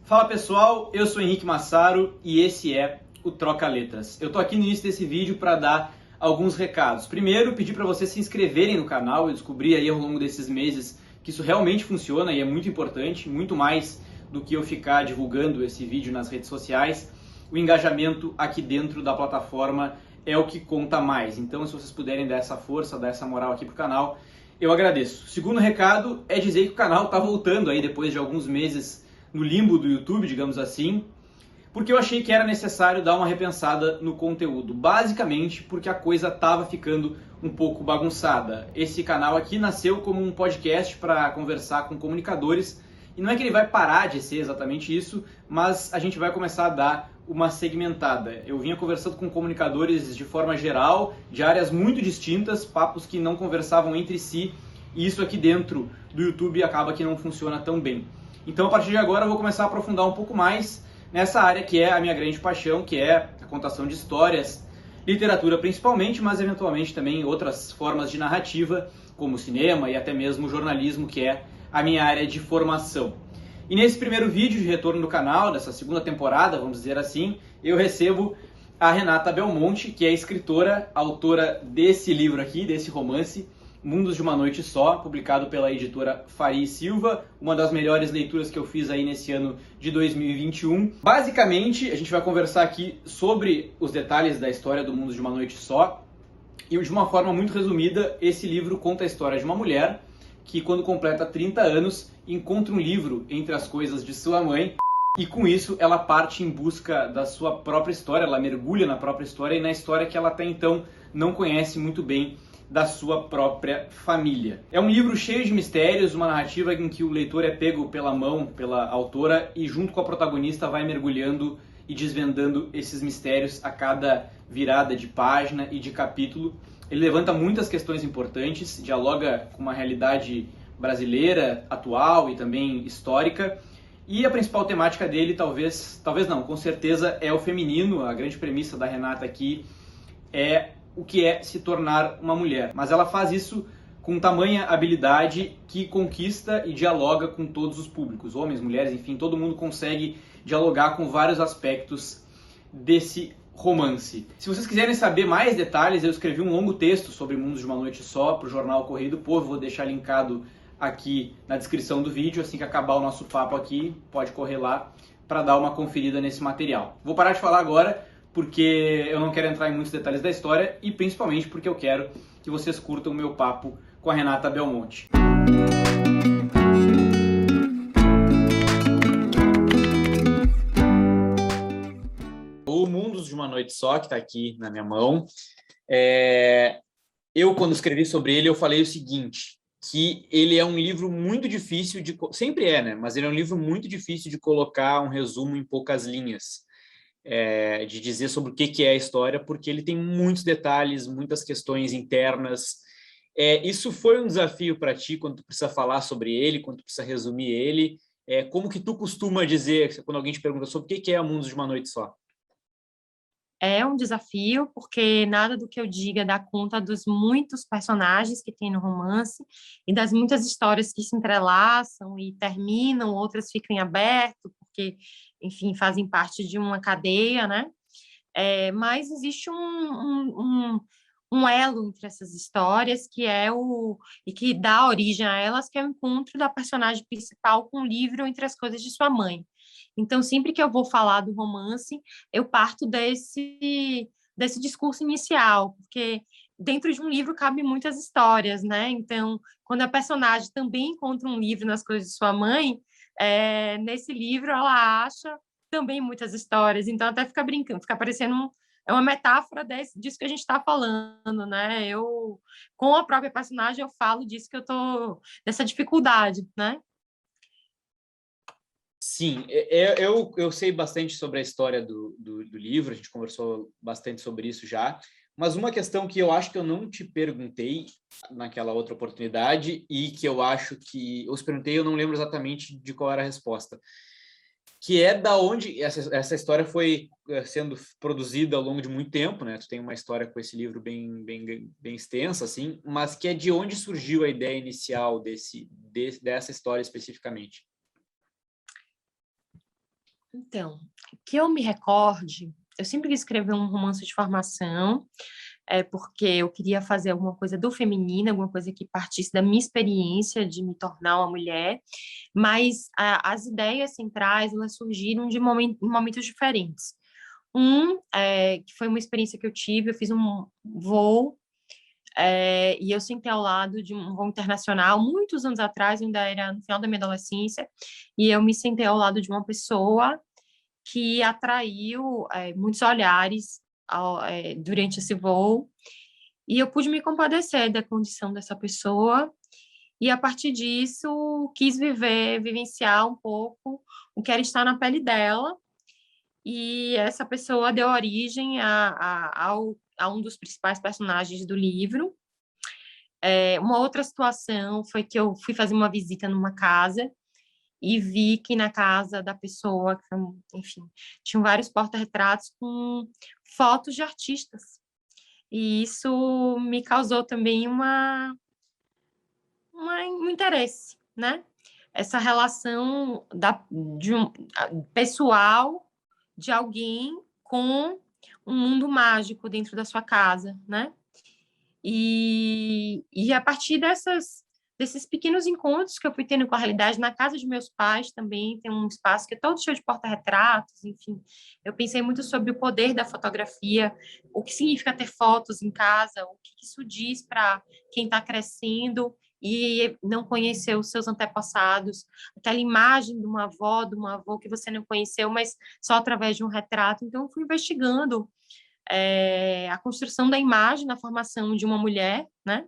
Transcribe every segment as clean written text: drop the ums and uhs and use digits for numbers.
Fala pessoal, eu sou Henrique Massaro e esse é o Troca Letras. Eu tô aqui no início desse vídeo para dar alguns recados. Primeiro, pedir para vocês se inscreverem no canal. Eu descobri aí ao longo desses meses que isso realmente funciona e é muito importante, muito mais do que eu ficar divulgando esse vídeo nas redes sociais. O engajamento aqui dentro da plataforma é o que conta mais. Então, se vocês puderem dar essa força, dar essa moral aqui pro canal, eu agradeço. O segundo recado é dizer que o canal tá voltando aí depois de alguns meses no limbo do YouTube, digamos assim, porque eu achei que era necessário dar uma repensada no conteúdo. Basicamente porque a coisa estava ficando um pouco bagunçada. Esse canal aqui nasceu como um podcast para conversar com comunicadores, e não é que ele vai parar de ser exatamente isso, mas a gente vai começar a dar uma segmentada. Eu vinha conversando com comunicadores de forma geral, de áreas muito distintas, papos que não conversavam entre si, e isso aqui dentro do YouTube acaba que não funciona tão bem. Então, a partir de agora, eu vou começar a aprofundar um pouco mais nessa área que é a minha grande paixão, que é a contação de histórias, literatura principalmente, mas eventualmente também outras formas de narrativa, como cinema e até mesmo jornalismo, que é a minha área de formação. E nesse primeiro vídeo de retorno do canal, dessa segunda temporada, vamos dizer assim, eu recebo a Renata Belmonte, que é escritora, autora desse livro aqui, desse romance, Mundos de uma Noite Só, publicado pela editora Faria e Silva, uma das melhores leituras que eu fiz aí nesse ano de 2021. Basicamente, a gente vai conversar aqui sobre os detalhes da história do Mundos de uma Noite Só, e de uma forma muito resumida, esse livro conta a história de uma mulher que, quando completa 30 anos, encontra um livro entre as coisas de sua mãe, e com isso ela parte em busca da sua própria história, ela mergulha na própria história e na história que ela até então não conhece muito bem da sua própria família. É um livro cheio de mistérios, uma narrativa em que o leitor é pego pela mão, pela autora, e junto com a protagonista vai mergulhando e desvendando esses mistérios a cada virada de página e de capítulo. Ele levanta muitas questões importantes, dialoga com uma realidade brasileira, atual e também histórica, e a principal temática dele, talvez não, com certeza é o feminino. A grande premissa da Renata aqui é o que é se tornar uma mulher. Mas ela faz isso com tamanha habilidade que conquista e dialoga com todos os públicos, homens, mulheres, enfim, todo mundo consegue dialogar com vários aspectos desse romance. Se vocês quiserem saber mais detalhes, eu escrevi um longo texto sobre Mundos de uma Noite Só para o jornal Correio do Povo, vou deixar linkado aqui na descrição do vídeo. Assim que acabar o nosso papo aqui, pode correr lá para dar uma conferida nesse material. Vou parar de falar agora, porque eu não quero entrar em muitos detalhes da história e principalmente porque eu quero que vocês curtam o meu papo com a Renata Belmonte. O Mundos de uma Noite Só, que está aqui na minha mão, eu, quando escrevi sobre ele, eu falei o seguinte, que ele é um livro muito difícil de... Sempre é, né? Mas ele é um livro muito difícil de colocar um resumo em poucas linhas. De dizer sobre o que é a história, porque ele tem muitos detalhes, muitas questões internas. Isso foi um desafio para ti, quando tu precisa falar sobre ele, quando tu precisa resumir ele? Como que tu costuma dizer, quando alguém te pergunta sobre o que é Mundos de uma Noite Só? É um desafio, porque nada do que eu diga dá conta dos muitos personagens que tem no romance e das muitas histórias que se entrelaçam e terminam, outras ficam em aberto, porque, enfim, fazem parte de uma cadeia, né? Mas existe um elo entre essas histórias e que dá origem a elas, que é o encontro da personagem principal com o livro Entre as Coisas de Sua Mãe. Então, sempre que eu vou falar do romance, eu parto desse discurso inicial, porque dentro de um livro cabe muitas histórias, né? Então, quando a personagem também encontra um livro nas coisas de sua mãe, nesse livro ela acha também muitas histórias. Então, até fica brincando, fica parecendo é uma metáfora disso que a gente está falando, né? Eu, com a própria personagem, eu falo disso que eu tô dessa dificuldade, né? Sim, eu sei bastante sobre a história do livro, a gente conversou bastante sobre isso já, mas uma questão que eu acho que eu não te perguntei naquela outra oportunidade e que eu acho que eu te perguntei, eu não lembro exatamente de qual era a resposta, que é da onde essa história foi sendo produzida ao longo de muito tempo, né? Tu tem uma história com esse livro bem extensa, assim, mas que é de onde surgiu a ideia inicial dessa história especificamente? Então, que eu me recorde, eu sempre quis escrever um romance de formação, porque eu queria fazer alguma coisa do feminino, alguma coisa que partisse da minha experiência de me tornar uma mulher, mas as ideias centrais, elas surgiram de em momentos diferentes. Que foi uma experiência que eu tive, eu fiz um voo, e eu sentei ao lado de um voo internacional, muitos anos atrás, ainda era no final da minha adolescência, e eu me sentei ao lado de uma pessoa que atraiu muitos olhares durante esse voo, e eu pude me compadecer da condição dessa pessoa, e a partir disso quis vivenciar um pouco o que era estar na pele dela, e essa pessoa deu origem a um dos principais personagens do livro. Uma outra situação foi que eu fui fazer uma visita numa casa e vi que na casa da pessoa, enfim, tinham vários porta-retratos com fotos de artistas. E isso me causou também um interesse, né? Essa relação pessoal de alguém com um mundo mágico dentro da sua casa, né? E a partir desses pequenos encontros que eu fui tendo com a realidade, na casa de meus pais também tem um espaço que é todo cheio de porta-retratos, enfim. Eu pensei muito sobre o poder da fotografia, o que significa ter fotos em casa, o que isso diz para quem está crescendo e não conheceu os seus antepassados, aquela imagem de uma avó, de um avô que você não conheceu, mas só através de um retrato. Então, eu fui investigando a construção da imagem na formação de uma mulher, né?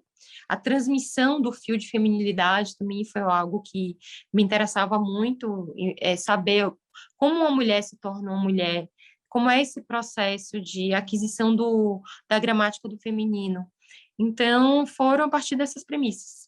A transmissão do fio de feminilidade também foi algo que me interessava muito, saber como uma mulher se torna uma mulher, como é esse processo de aquisição da gramática do feminino. Então, foram a partir dessas premissas.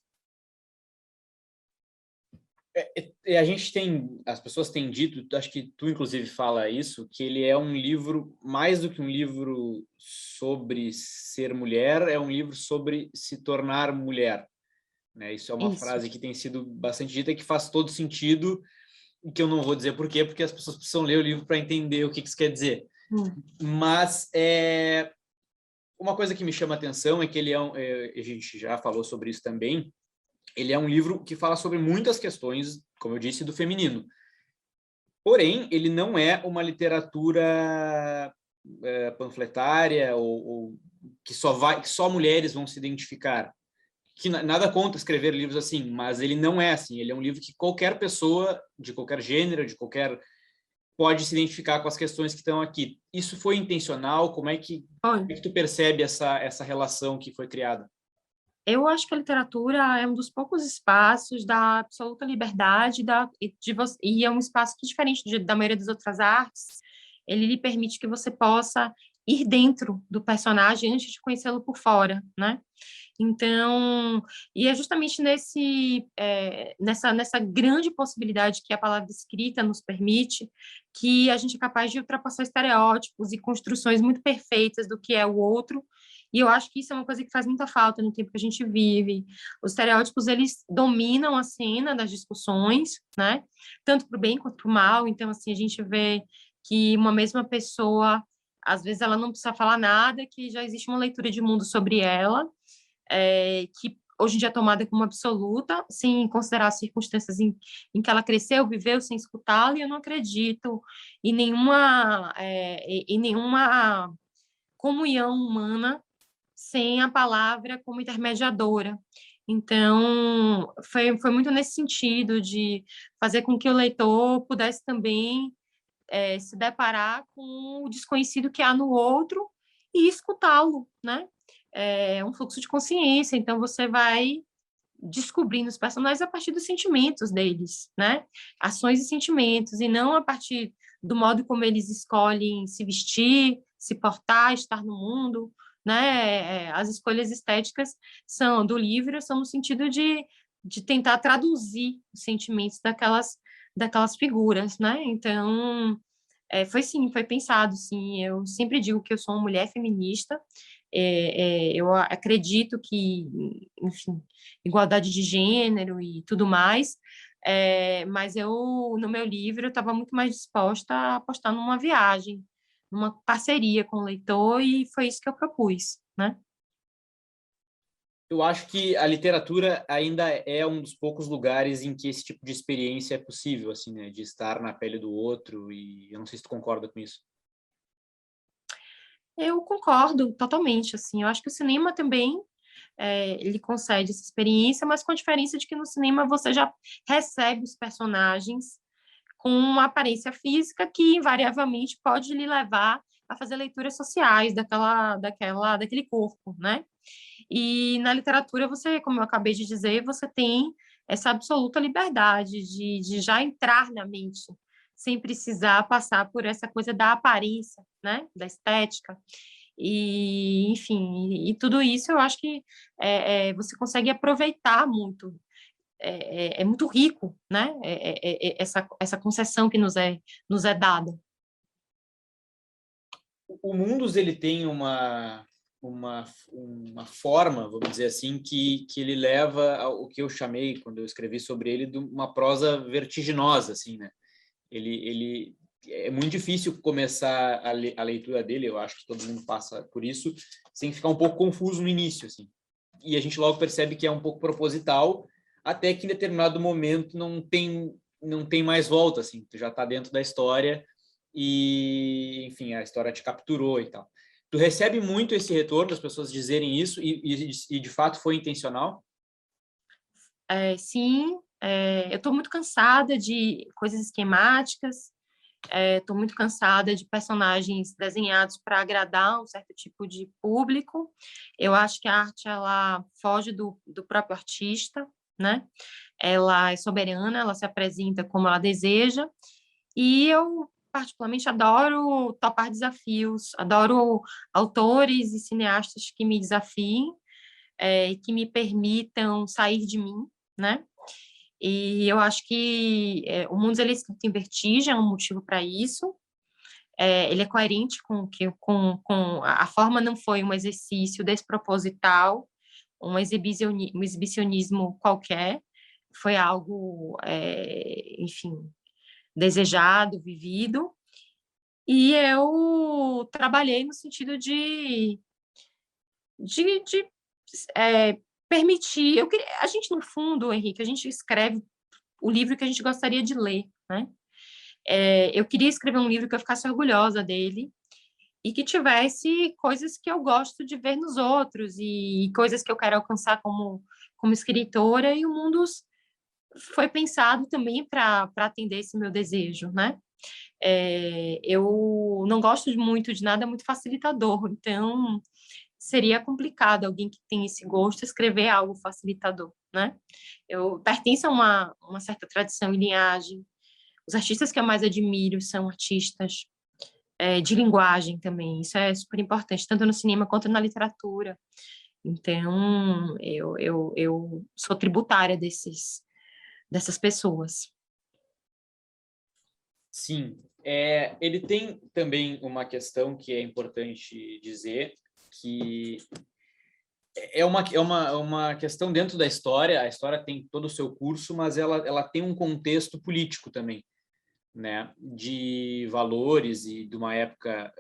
A gente tem, as pessoas têm dito, acho que tu inclusive fala isso, que ele é um livro, mais do que um livro sobre ser mulher, é um livro sobre se tornar mulher, né? Isso é uma Isso. frase que tem sido bastante dita e que faz todo sentido, e que eu não vou dizer por quê, porque as pessoas precisam ler o livro para entender o que isso quer dizer. Mas uma coisa que me chama a atenção é que ele a gente já falou sobre isso também, ele é um livro que fala sobre muitas questões, como eu disse, do feminino. Porém, ele não é uma literatura panfletária ou que só mulheres vão se identificar. Que nada contra escrever livros assim, mas ele não é assim. Ele é um livro que qualquer pessoa, de qualquer gênero, pode se identificar com as questões que estão aqui. Isso foi intencional? Como é que tu percebe essa relação que foi criada? Eu acho que a literatura é um dos poucos espaços da absoluta liberdade e é um espaço que, diferente da maioria das outras artes, ele lhe permite que você possa ir dentro do personagem antes de conhecê-lo por fora, né? Então, e é justamente nessa grande possibilidade que a palavra escrita nos permite, que a gente é capaz de ultrapassar estereótipos e construções muito perfeitas do que é o outro. E eu acho que isso é uma coisa que faz muita falta no tempo que a gente vive. Os estereótipos, eles dominam a cena das discussões, né? Tanto para o bem quanto para o mal. Então, assim, a gente vê que uma mesma pessoa, às vezes, ela não precisa falar nada, que já existe uma leitura de mundo sobre ela, que hoje em dia é tomada como absoluta, sem considerar as circunstâncias em que ela cresceu, viveu, sem escutá-la, e eu não acredito em nenhuma comunhão humana sem a palavra como intermediadora. Então, foi muito nesse sentido de fazer com que o leitor pudesse também se deparar com o desconhecido que há no outro e escutá-lo, né? É um fluxo de consciência, então você vai descobrindo os personagens a partir dos sentimentos deles, né? Ações e sentimentos, e não a partir do modo como eles escolhem se vestir, se portar, estar no mundo, né? As escolhas estéticas do livro são no sentido de tentar traduzir os sentimentos daquelas figuras, né? Então, foi pensado, sim. Eu sempre digo que eu sou uma mulher feminista. Eu acredito que, enfim, igualdade de gênero e tudo mais, Mas eu, no meu livro, eu estava muito mais disposta a apostar numa viagem, numa parceria com o leitor, e foi isso que eu propus, né? Eu acho que a literatura ainda é um dos poucos lugares em que esse tipo de experiência é possível, assim, né? De estar na pele do outro, e eu não sei se tu concorda com isso. Eu concordo totalmente, assim, eu acho que o cinema também ele concede essa experiência, mas com a diferença de que no cinema você já recebe os personagens com uma aparência física que invariavelmente pode lhe levar a fazer leituras sociais daquele corpo, né? E na literatura você, como eu acabei de dizer, você tem essa absoluta liberdade de já entrar na mente, sem precisar passar por essa coisa da aparência, né? Da estética. E, enfim, e tudo isso eu acho que você consegue aproveitar muito. É muito rico, né? Essa concessão que nos é dada. O Mundus, ele tem uma forma, vamos dizer assim, que ele leva ao que eu chamei, quando eu escrevi sobre ele, de uma prosa vertiginosa, assim, né? Ele é muito difícil começar a leitura dele, eu acho que todo mundo passa por isso, sem ficar um pouco confuso no início, assim. E a gente logo percebe que é um pouco proposital, até que em determinado momento não tem mais volta, assim, tu já está dentro da história e, enfim, a história te capturou e tal. Tu recebe muito esse retorno das pessoas dizerem isso e de fato foi intencional? Sim, eu estou muito cansada de coisas esquemáticas, estou muito cansada de personagens desenhados para agradar um certo tipo de público. Eu acho que a arte ela foge do próprio artista, né? Ela é soberana, ela se apresenta como ela deseja, e eu particularmente adoro topar desafios, adoro autores e cineastas que me desafiem, e que me permitam sair de mim, né? E eu acho que o Mundo ele é escrito em vertigem, é um motivo para isso. Ele é coerente com a forma, não foi um exercício desproposital, um exibicionismo qualquer, foi algo, enfim, desejado, vivido, e eu trabalhei no sentido de permitir. A gente, no fundo, Henrique, a gente escreve o livro que a gente gostaria de ler, né? Eu queria escrever um livro que eu ficasse orgulhosa dele e que tivesse coisas que eu gosto de ver nos outros e coisas que eu quero alcançar como escritora, e o mundo foi pensado também para atender esse meu desejo, né? Eu não gosto muito de nada muito facilitador, então seria complicado alguém que tem esse gosto escrever algo facilitador, né? Eu pertenço a uma certa tradição e linhagem. Os artistas que eu mais admiro são artistas de linguagem também. Isso é super importante, tanto no cinema quanto na literatura. Então, eu sou tributária dessas pessoas. Sim. Ele tem também uma questão que é importante dizer, que é uma questão dentro da história. A história tem todo o seu curso, mas ela tem um contexto político também, né? De valores e de uma época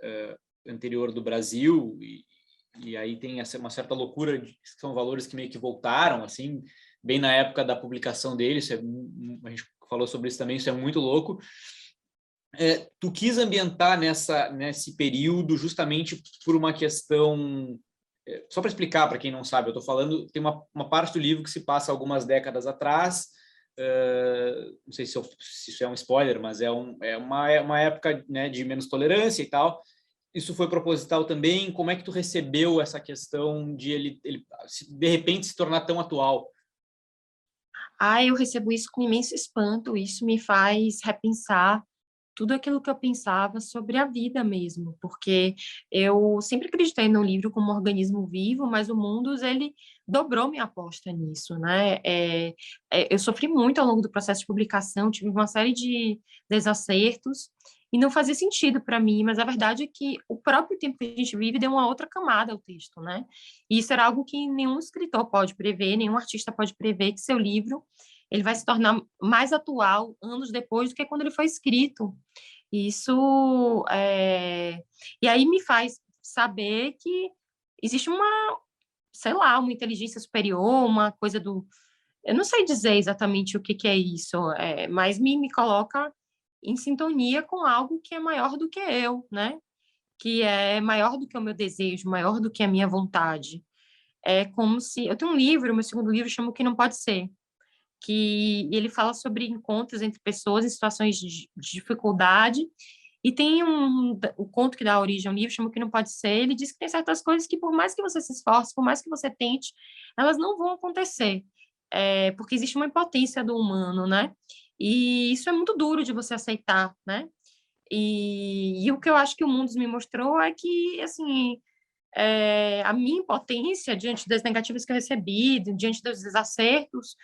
anterior do Brasil, e aí tem uma certa loucura, são valores que meio que voltaram, assim, bem na época da publicação dele. A gente falou sobre isso também, isso é muito louco. Tu quis ambientar nesse período justamente por uma questão. Só para explicar para quem não sabe, eu estou falando, tem uma parte do livro que se passa algumas décadas atrás. Não sei se isso é um spoiler, mas é uma época, né, de menos tolerância e tal. Isso foi proposital também? Como é que tu recebeu essa questão de ele de repente se tornar tão atual? Eu recebo isso com imenso espanto, isso me faz repensar tudo aquilo que eu pensava sobre a vida mesmo, porque eu sempre acreditei no livro como um organismo vivo, mas o Mundus, ele dobrou minha aposta nisso, né? Eu sofri muito ao longo do processo de publicação, tive uma série de desacertos, e não fazia sentido para mim, mas a verdade é que o próprio tempo que a gente vive deu uma outra camada ao texto, né? E isso era algo que nenhum escritor pode prever, nenhum artista pode prever, que seu livro ele vai se tornar mais atual anos depois do que quando ele foi escrito. Isso e aí me faz saber que existe sei lá, uma inteligência superior, uma coisa do... Eu não sei dizer exatamente o que é isso, mas me coloca em sintonia com algo que é maior do que eu, né? Que é maior do que o meu desejo, maior do que a minha vontade. É como se... Eu tenho um livro, meu segundo livro chama O Que Não Pode Ser, que ele fala sobre encontros entre pessoas em situações de dificuldade, e tem o conto que dá origem ao livro, chama O Que Não Pode Ser. Ele diz que tem certas coisas que, por mais que você se esforce, por mais que você tente, elas não vão acontecer, porque existe uma impotência do humano, né? E isso é muito duro de você aceitar, né? E o que eu acho que o mundo me mostrou é que, assim, a minha impotência diante das negativas que eu recebi, diante dos desacertos,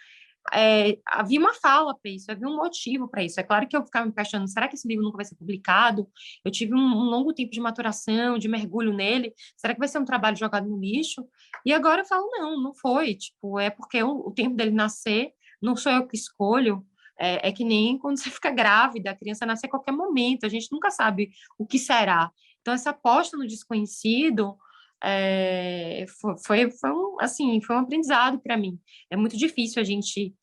havia uma fala para isso, havia um motivo para isso. É claro que eu ficava me questionando, será que esse livro nunca vai ser publicado? Eu tive um longo tempo de maturação, de mergulho nele, será que vai ser um trabalho jogado no lixo? E agora eu falo, não foi, tipo, é porque o tempo dele nascer, não sou eu que escolho, é que nem quando você fica grávida, a criança nasce a qualquer momento, a gente nunca sabe o que será. Então, essa aposta no desconhecido foi um aprendizado para mim. É muito difícil a gente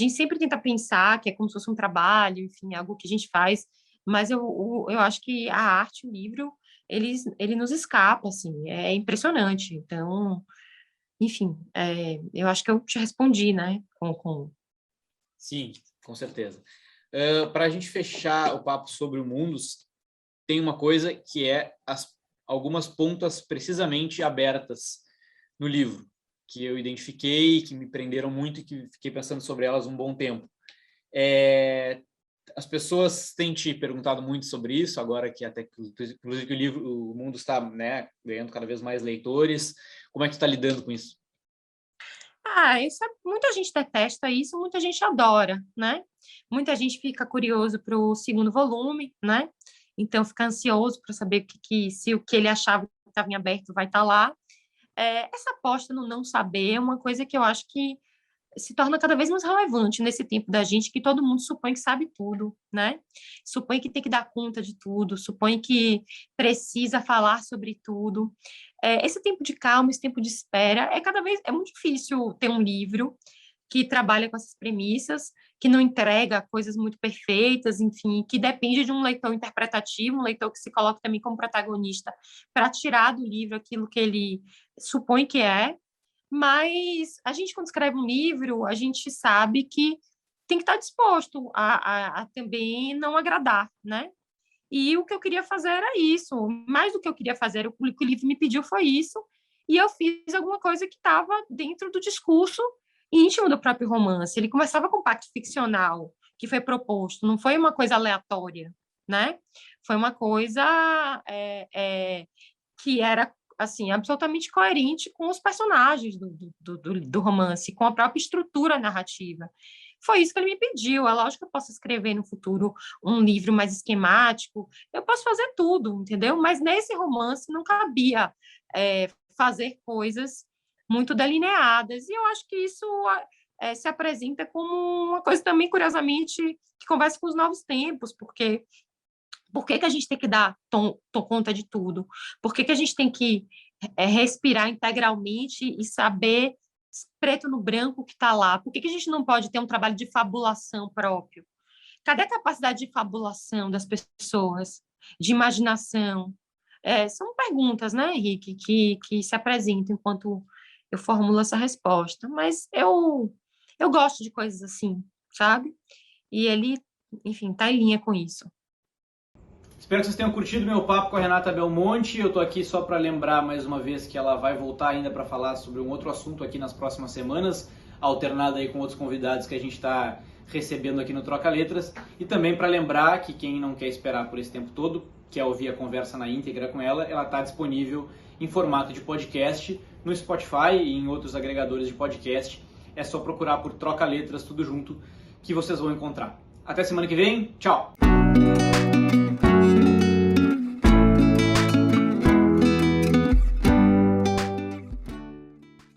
sempre tenta pensar que é como se fosse um trabalho, enfim, algo que a gente faz, mas eu acho que a arte, o livro, ele nos escapa, assim, é impressionante. Então, enfim, eu acho que eu te respondi, né, Sim, com certeza. Para a gente fechar o papo sobre o Mundus, tem uma coisa que é algumas pontas precisamente abertas no livro, que eu identifiquei, que me prenderam muito e que fiquei pensando sobre elas um bom tempo. As pessoas têm te perguntado muito sobre isso, agora que até inclusive que o livro, o Mundo está, né, ganhando cada vez mais leitores. Como é que tu está lidando com isso? Muita gente detesta isso, muita gente adora, né? Muita gente fica curioso para o segundo volume, né? Então fica ansioso para saber se o que ele achava que estava em aberto vai estar lá. Essa aposta no não saber é uma coisa que eu acho que se torna cada vez mais relevante nesse tempo da gente, que todo mundo supõe que sabe tudo, né? Supõe que tem que dar conta de tudo, supõe que precisa falar sobre tudo. Esse tempo de calma, esse tempo de espera, é muito difícil ter um livro que trabalha com essas premissas, que não entrega coisas muito perfeitas, enfim, que depende de um leitor interpretativo, um leitor que se coloca também como protagonista para tirar do livro aquilo que ele supõe que é. Mas a gente, quando escreve um livro, a gente sabe que tem que estar disposto a também não agradar, né? E o que eu queria fazer era isso. Mais do que eu queria fazer, o que o livro me pediu foi isso. E eu fiz alguma coisa que estava dentro do discurso íntimo do próprio romance. Ele começava com um pacto ficcional que foi proposto, não foi uma coisa aleatória, né? Foi uma coisa que era assim absolutamente coerente com os personagens do romance, com a própria estrutura narrativa. Foi isso que ele me pediu. É lógico que eu posso escrever no futuro um livro mais esquemático, eu posso fazer tudo, entendeu? Mas nesse romance não cabia fazer coisas muito delineadas. E eu acho que isso se apresenta como uma coisa também, curiosamente, que conversa com os novos tempos, porque por que a gente tem que dar conta de tudo? Por que a gente tem que respirar integralmente e saber preto no branco que está lá? Por que a gente não pode ter um trabalho de fabulação próprio? Cadê a capacidade de fabulação das pessoas, de imaginação? São perguntas, né, Henrique, que se apresentam enquanto eu formulo essa resposta. Mas eu gosto de coisas assim, sabe? E ele, enfim, está em linha com isso. Espero que vocês tenham curtido meu papo com a Renata Belmonte. Eu tô aqui só para lembrar mais uma vez que ela vai voltar ainda para falar sobre um outro assunto aqui nas próximas semanas, alternado aí com outros convidados que a gente está recebendo aqui no Troca Letras. E também para lembrar que quem não quer esperar por esse tempo todo, quer ouvir a conversa na íntegra com ela, ela está disponível em formato de podcast no Spotify e em outros agregadores de podcast. É só procurar por Troca Letras, tudo junto, que vocês vão encontrar. Até semana que vem. Tchau!